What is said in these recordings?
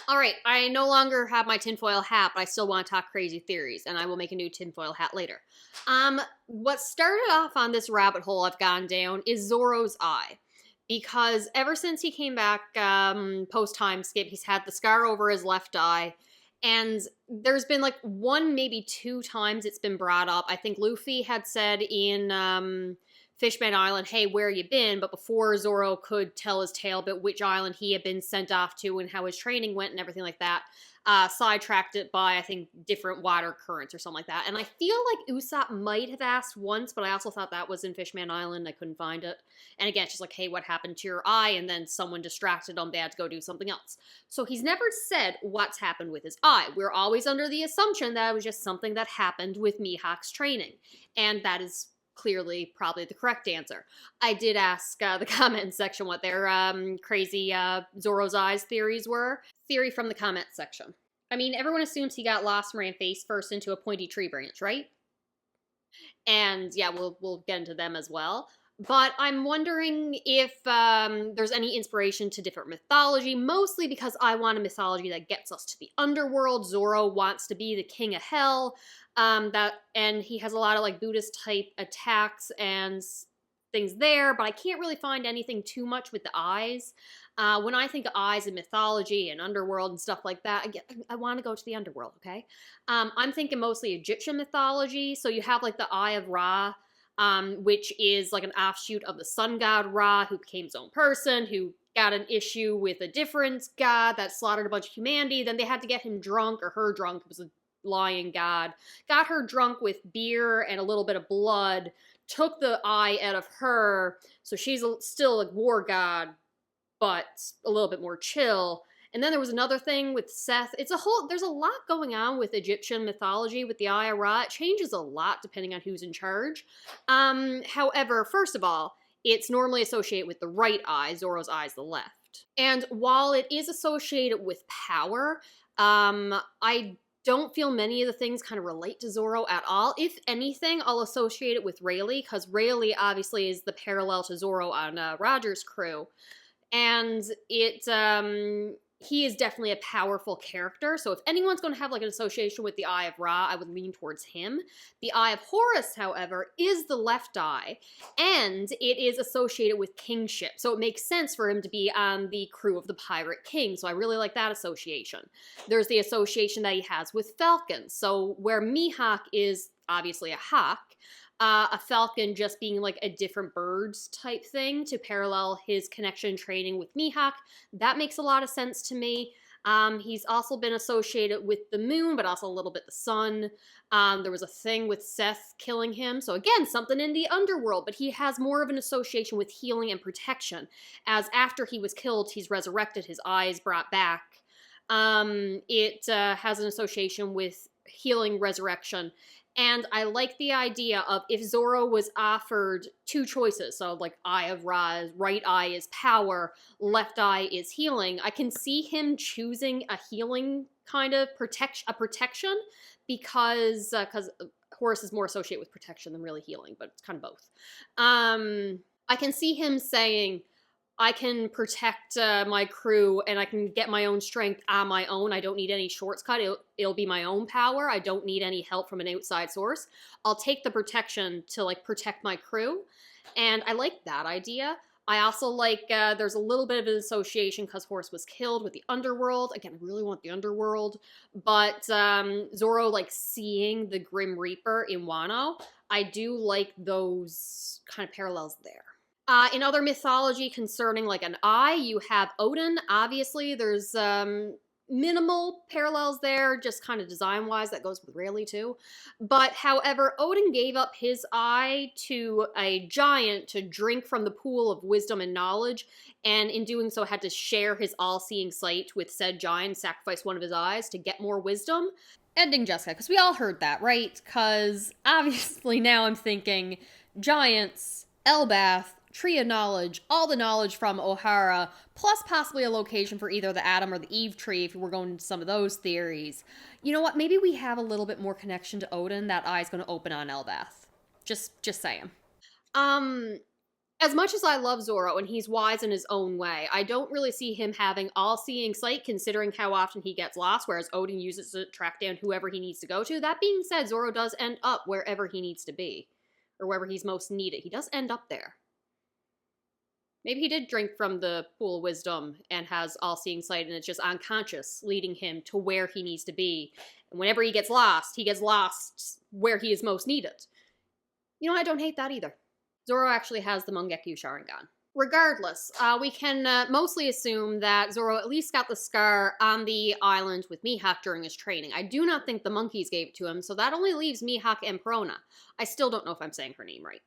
All right, I no longer have my tinfoil hat, but I still want to talk crazy theories, and I will make a new tinfoil hat later. What started off on this rabbit hole I've gone down is Zoro's eye. Because ever since he came back post time skip, he's had the scar over his left eye. And there's been like one, maybe two times it's been brought up. I think Luffy had said in Fishman Island, hey, where you been? But before Zoro could tell his tale about which island he had been sent off to and how his training went and everything like that, sidetracked it by, I think, different water currents or something like that. And I feel like Usopp might have asked once, but I also thought that was in Fishman Island. I couldn't find it. And again, it's just like, hey, what happened to your eye? And then someone distracted him. They had to go do something else. So he's never said what's happened with his eye. We're always under the assumption that it was just something that happened with Mihawk's training. And that is clearly probably the correct answer. I did ask the comment section what their crazy Zoro's eyes theories were. Theory from the comment section. I mean, everyone assumes he got lost and ran face first into a pointy tree branch, right? And yeah, we'll get into them as well. But I'm wondering if there's any inspiration to different mythology, mostly because I want a mythology that gets us to the underworld. Zoro wants to be the king of hell. And he has a lot of like Buddhist type attacks and things there, but I can't really find anything too much with the eyes. When I think of eyes in mythology and underworld and stuff like that, I want to go to the underworld, okay? I'm thinking mostly Egyptian mythology. So you have like the Eye of Ra, which is like an offshoot of the sun god Ra, who became his own person, who got an issue with a different god that slaughtered a bunch of humanity. Then they had to get him drunk, or her drunk. It was a lying god. Got her drunk with beer and a little bit of blood, took the eye out of her, so she's still a war god, but a little bit more chill. And then there was another thing with Seth. There's a lot going on with Egyptian mythology with the Eye of Ra. It changes a lot depending on who's in charge. However, first of all, it's normally associated with the right eye. Zoro's eye is the left. And while it is associated with power, I don't feel many of the things kind of relate to Zoro at all. If anything, I'll associate it with Rayleigh, because Rayleigh obviously is the parallel to Zoro on Roger's crew. And he is definitely a powerful character. So if anyone's going to have like an association with the Eye of Ra, I would lean towards him. The Eye of Horus, however, is the left eye, and it is associated with kingship. So it makes sense for him to be on the crew of the Pirate King. So I really like that association. There's the association that he has with falcons. So where Mihawk is obviously a hawk, a falcon just being like a different birds type thing to parallel his connection training with Mihawk. That makes a lot of sense to me. He's also been associated with the moon, but also a little bit the sun. There was a thing with Seth killing him. So again, something in the underworld, but he has more of an association with healing and protection. As after he was killed, he's resurrected, his eyes brought back. It has an association with healing, resurrection. And I like the idea of if Zoro was offered two choices, so like Eye of Ra, right eye is power, left eye is healing, I can see him choosing a healing kind of protection because Horus is more associated with protection than really healing, but it's kind of both. I can see him saying, I can protect my crew and I can get my own strength on my own. I don't need any shortcut. It'll be my own power. I don't need any help from an outside source. I'll take the protection to like protect my crew. And I like that idea. I also like there's a little bit of an association because Horus was killed with the underworld. Again, I really want the underworld. But Zoro like seeing the Grim Reaper in Wano. I do like those kind of parallels there. In other mythology concerning like an eye, you have Odin. Obviously, there's minimal parallels there, just kind of design-wise. That goes with Rayleigh too. But however, Odin gave up his eye to a giant to drink from the pool of wisdom and knowledge, and in doing so had to share his all-seeing sight with said giant, sacrifice one of his eyes to get more wisdom. Ending Jessica, because we all heard that, right? Because obviously now I'm thinking giants, Elbath, Tree of Knowledge, all the knowledge from O'Hara, plus possibly a location for either the Adam or the Eve tree if we're going into some of those theories. You know what? Maybe we have a little bit more connection to Odin. That eye's going to open on Elbath. Just saying. As much as I love Zoro and he's wise in his own way, I don't really see him having all-seeing sight considering how often he gets lost, whereas Odin uses it to track down whoever he needs to go to. That being said, Zoro does end up wherever he needs to be, or wherever he's most needed. He does end up there. Maybe he did drink from the pool of wisdom and has all-seeing sight and it's just unconscious, leading him to where he needs to be. And whenever he gets lost where he is most needed. You know, I don't hate that either. Zoro actually has the Mangekyu Sharingan. Regardless, we can mostly assume that Zoro at least got the scar on the island with Mihawk during his training. I do not think the monkeys gave it to him, so that only leaves Mihawk and Perona. I still don't know if I'm saying her name right.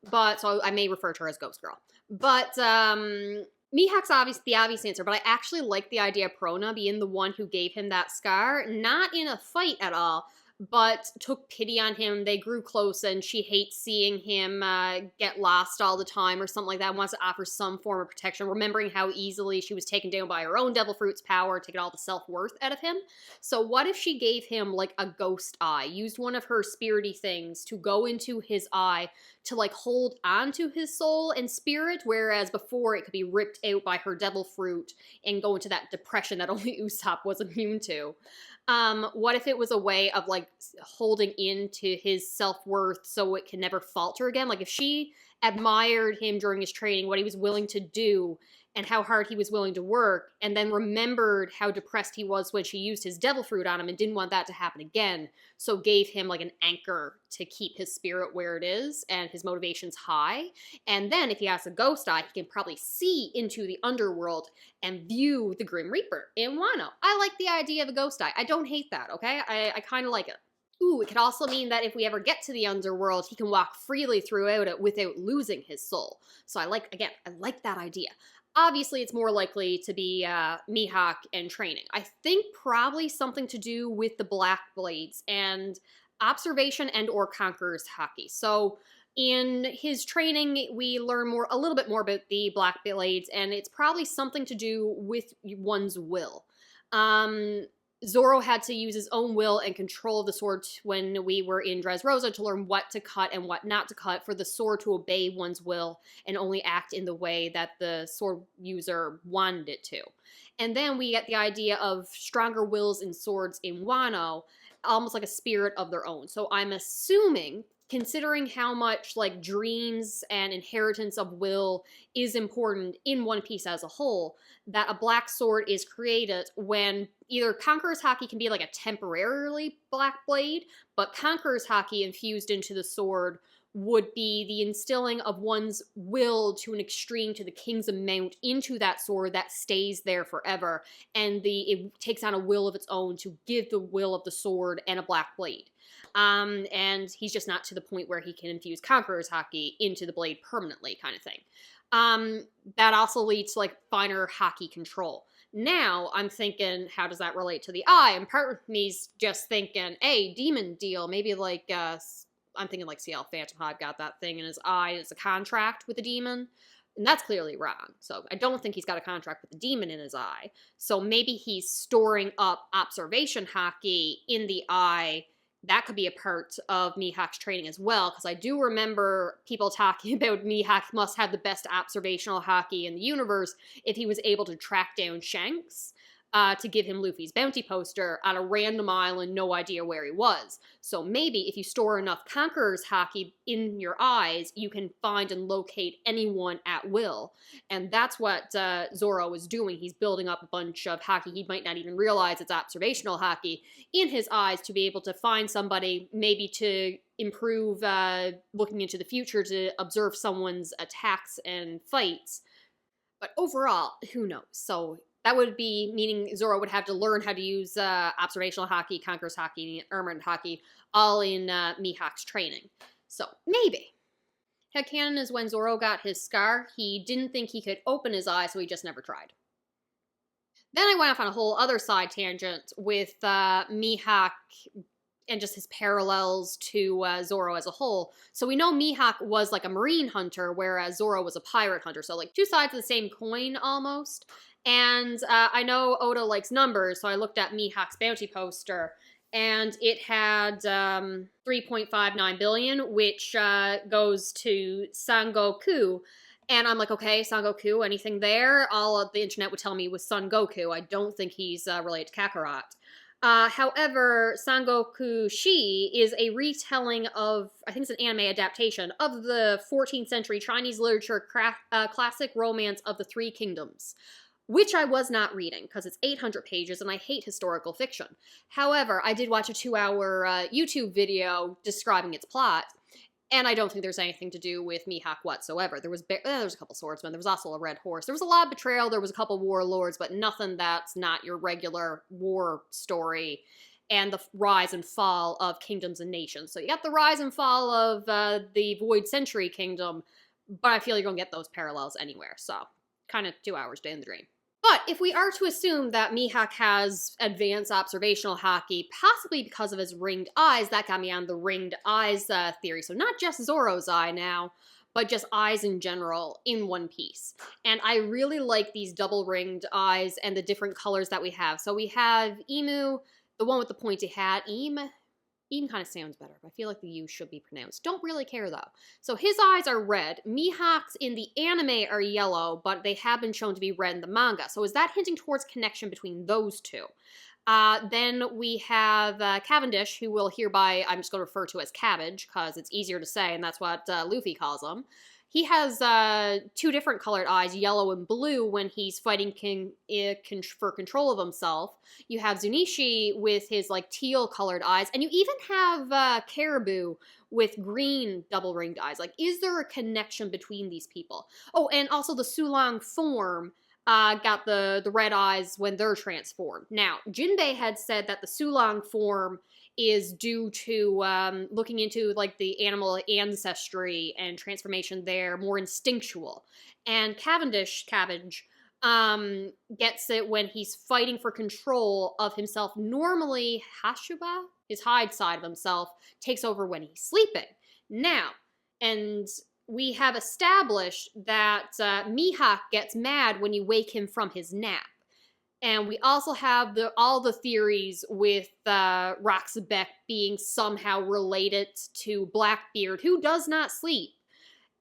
But, so I may refer to her as Ghost Girl. But, Mihawk's the obvious answer, but I actually like the idea of Perona being the one who gave him that scar, not in a fight at all, but took pity on him. They grew close and she hates seeing him get lost all the time or something like that, wants to offer some form of protection, remembering how easily she was taken down by her own devil fruit's power to get all the self-worth out of him. So what if she gave him like a ghost eye, used one of her spirity things to go into his eye to like hold on to his soul and spirit, whereas before it could be ripped out by her devil fruit and go into that depression that only Usopp was immune to. What if it was a way of like holding into his self-worth so it can never falter again? Like if she admired him during his training, what he was willing to do and how hard he was willing to work, and then remembered how depressed he was when she used his devil fruit on him and didn't want that to happen again, so gave him like an anchor to keep his spirit where it is and his motivations high. And then if he has a ghost eye, he can probably see into the underworld and view the Grim Reaper in Wano. I like the idea of a ghost eye. I don't hate that, okay? I kind of like it. Ooh, it could also mean that if we ever get to the underworld, he can walk freely throughout it without losing his soul. So I like that idea. Obviously, it's more likely to be Mihawk and training. I think probably something to do with the Black Blades and observation and or Conqueror's Haki. So in his training, we learn a little bit more about the Black Blades, and it's probably something to do with one's will. Zoro had to use his own will and control the sword when we were in Dressrosa to learn what to cut and what not to cut for the sword to obey one's will and only act in the way that the sword user wanted it to. And then we get the idea of stronger wills in swords in Wano, almost like a spirit of their own. So I'm assuming, considering how much like dreams and inheritance of will is important in One Piece as a whole, that a black sword is created when either Conqueror's Haki can be like a temporarily black blade, but Conqueror's Haki infused into the sword would be the instilling of one's will to an extreme, to the king's amount, into that sword that stays there forever, and it takes on a will of its own to give the will of the sword and a black blade. And he's just not to the point where he can infuse Conqueror's Haki into the blade permanently, kind of thing. That also leads to like finer Haki control. Now I'm thinking, how does that relate to the eye? And part of me's just thinking, hey, demon deal, maybe like I'm thinking like CL Phantom Hive got that thing in his eye as a contract with a demon. And that's clearly wrong. So I don't think he's got a contract with the demon in his eye. So maybe he's storing up observation Haki in the eye. That could be a part of Mihawk's training as well, because I do remember people talking about Mihawk must have the best observational Haki in the universe if he was able to track down Shanks to give him Luffy's bounty poster on a random island, no idea where he was. So maybe if you store enough Conqueror's Haki in your eyes, you can find and locate anyone at will. And that's what Zoro is doing. He's building up a bunch of Haki. He might not even realize it's observational Haki in his eyes to be able to find somebody, maybe to improve looking into the future to observe someone's attacks and fights. But overall, who knows? So that would be meaning Zoro would have to learn how to use observational Haki, Conqueror's Haki, and Ermine Haki, all in Mihawk's training. So, maybe. Headcanon is when Zoro got his scar, he didn't think he could open his eye, so he just never tried. Then I went off on a whole other side tangent with Mihawk and just his parallels to Zoro as a whole. So we know Mihawk was like a marine hunter, whereas Zoro was a pirate hunter. So like two sides of the same coin, almost. And I know Oda likes numbers, so I looked at Mihawk's bounty poster, and it had 3.59 billion, which goes to Sangoku, And I'm like, okay, Son Goku, anything there? All of the internet would tell me was Son Goku. I don't think he's related to Kakarot. However, Sangoku Shi is a retelling of, I think it's an anime adaptation, of the 14th century Chinese literature classic romance of the Three Kingdoms, which I was not reading because it's 800 pages and I hate historical fiction. However, I did watch a 2-hour YouTube video describing its plot, and I don't think there's anything to do with Mihawk whatsoever. There was a couple swordsmen. There was also a red horse. There was a lot of betrayal. There was a couple warlords, but nothing that's not your regular war story and the rise and fall of kingdoms and nations. So you got the rise and fall of the Void Century Kingdom, but I feel you're going to get those parallels anywhere. So kind of 2 hours day in the dream. But if we are to assume that Mihawk has advanced observational haki, possibly because of his ringed eyes, that got me on the ringed eyes theory. So not just Zoro's eye now, but just eyes in general in one piece. And I really like these double ringed eyes and the different colors that we have. So we have Emu, the one with the pointy hat, Eam kind of sounds better, but I feel like the U should be pronounced. Don't really care, though. So his eyes are red. Mihawk's in the anime are yellow, but they have been shown to be red in the manga. So is that hinting towards connection between those two? Then we have Cavendish, who will hereby, I'm just going to refer to as Cabbage, because it's easier to say, and that's what Luffy calls him. He has 2 different colored eyes, yellow and blue, when he's fighting for control of himself. You have Zunesha with his like teal colored eyes, and you even have Caribou with green double-ringed eyes. Like, is there a connection between these people? Oh, and also the sulong form got the red eyes when they're transformed. Now, Jinbei had said that the sulong form is due to looking into like the animal ancestry and transformation there, more instinctual. And Cavendish gets it when he's fighting for control of himself. Normally, Hashuba, his hide side of himself, takes over when he's sleeping. Now, and we have established that Mihawk gets mad when you wake him from his nap. And we also have all the theories with Roxabek being somehow related to Blackbeard, who does not sleep,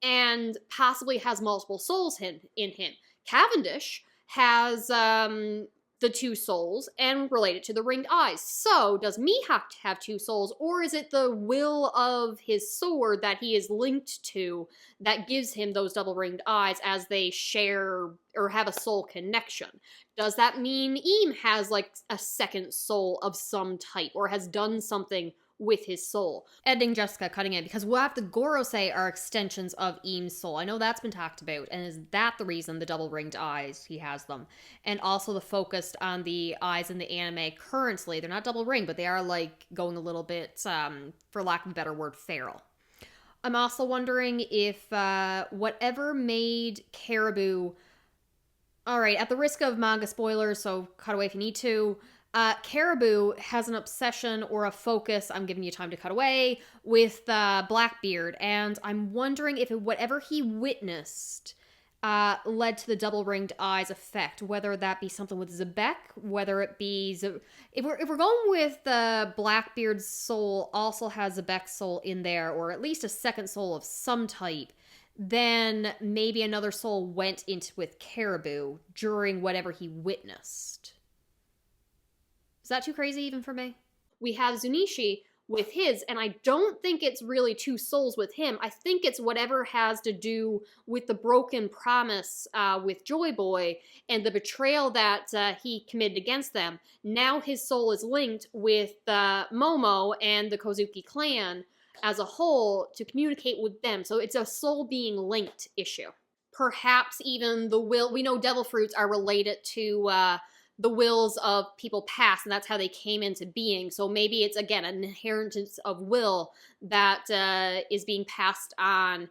and possibly has multiple souls in him. Cavendish has the 2 souls and related to the ringed eyes. So, does Mihawk have 2 souls, or is it the will of his sword that he is linked to that gives him those double ringed eyes as they share or have a soul connection? Does that mean Eam has like a second soul of some type, or has done something with his soul? Editing Jessica, cutting in, because what the Gorosei are extensions of Eam's soul. I know that's been talked about, and is that the reason the double ringed eyes, he has them? And also the focus on the eyes in the anime currently, they're not double ringed, but they are like going a little bit, for lack of a better word, feral. I'm also wondering if whatever made Caribou... Alright, at the risk of manga spoilers, so cut away if you need to, Caribou has an obsession or a focus, I'm giving you time to cut away, with Blackbeard, and I'm wondering if whatever he witnessed led to the double-ringed eyes effect, whether that be something with Zebek, whether it be... If we're going with Blackbeard's soul also has Zebek's soul in there, or at least a second soul of some type, then maybe another soul went into with Caribou during whatever he witnessed. Is that too crazy even for me? We have Zunesha with his, and I don't think it's really 2 souls with him. I think it's whatever has to do with the broken promise with Joy Boy and the betrayal that he committed against them. Now his soul is linked with Momo and the Kozuki clan as a whole to communicate with them. So it's a soul being linked issue. Perhaps even the will... We know devil fruits are related to the wills of people past, and that's how they came into being. So maybe it's, again, an inheritance of will that is being passed on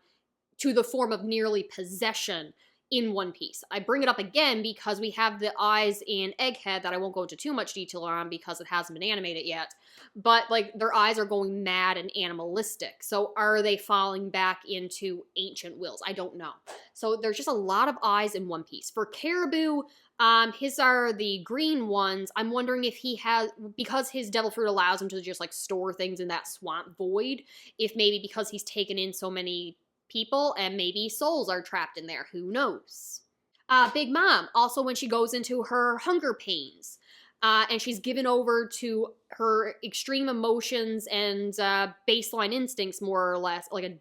to the form of nearly possession in One Piece. I bring it up again because we have the eyes in Egghead that I won't go into too much detail on because it hasn't been animated yet. But, like, their eyes are going mad and animalistic. So are they falling back into ancient wills? I don't know. So there's just a lot of eyes in One Piece. For Caribou, his are the green ones. I'm wondering if he has, because his devil fruit allows him to just, like, store things in that swamp void, if maybe because he's taken in so many people, and maybe souls are trapped in there. Who knows? Big Mom, also when she goes into her hunger pains, and she's given over to her extreme emotions and baseline instincts, more or less, like a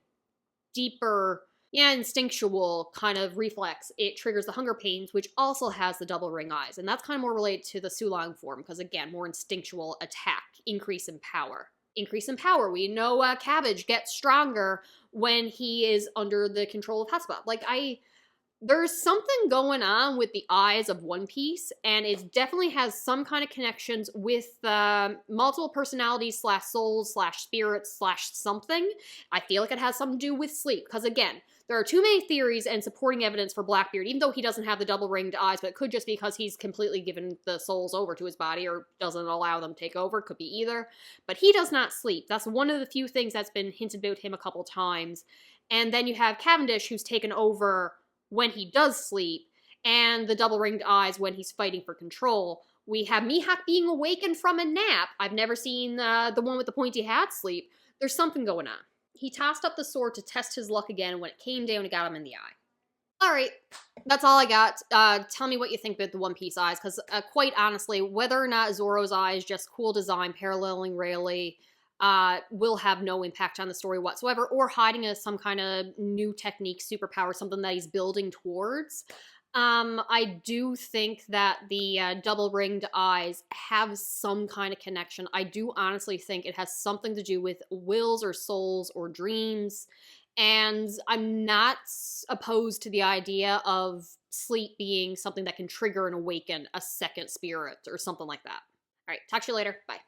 deeper, instinctual kind of reflex. It triggers the hunger pains, which also has the double ring eyes. And that's kind of more related to the sulong form, because again, more instinctual attack, increase in power. Increase in power. We know Cabbage gets stronger when he is under the control of Hespa. Like, there's something going on with the eyes of One Piece, and it definitely has some kind of connections with multiple personalities slash souls slash spirits slash something. I feel like it has something to do with sleep, because again, there are too many theories and supporting evidence for Blackbeard, even though he doesn't have the double-ringed eyes, but it could just be because he's completely given the souls over to his body or doesn't allow them to take over. Could be either. But he does not sleep. That's one of the few things that's been hinted about him a couple times. And then you have Cavendish, who's taken over when he does sleep, and the double-ringed eyes when he's fighting for control. We have Mihawk being awakened from a nap. I've never seen the one with the pointy hat sleep. There's something going on. He tossed up the sword to test his luck again. When it came down, it got him in the eye. All right, that's all I got. Tell me what you think about the One Piece eyes, because quite honestly, whether or not Zoro's eye is just cool design, paralleling Rayleigh, will have no impact on the story whatsoever, or hiding as some kind of new technique, superpower, something that he's building towards. I do think that the double-ringed eyes have some kind of connection. I do honestly think it has something to do with wills or souls or dreams, and I'm not opposed to the idea of sleep being something that can trigger and awaken a second spirit or something like that. All right, talk to you later. Bye.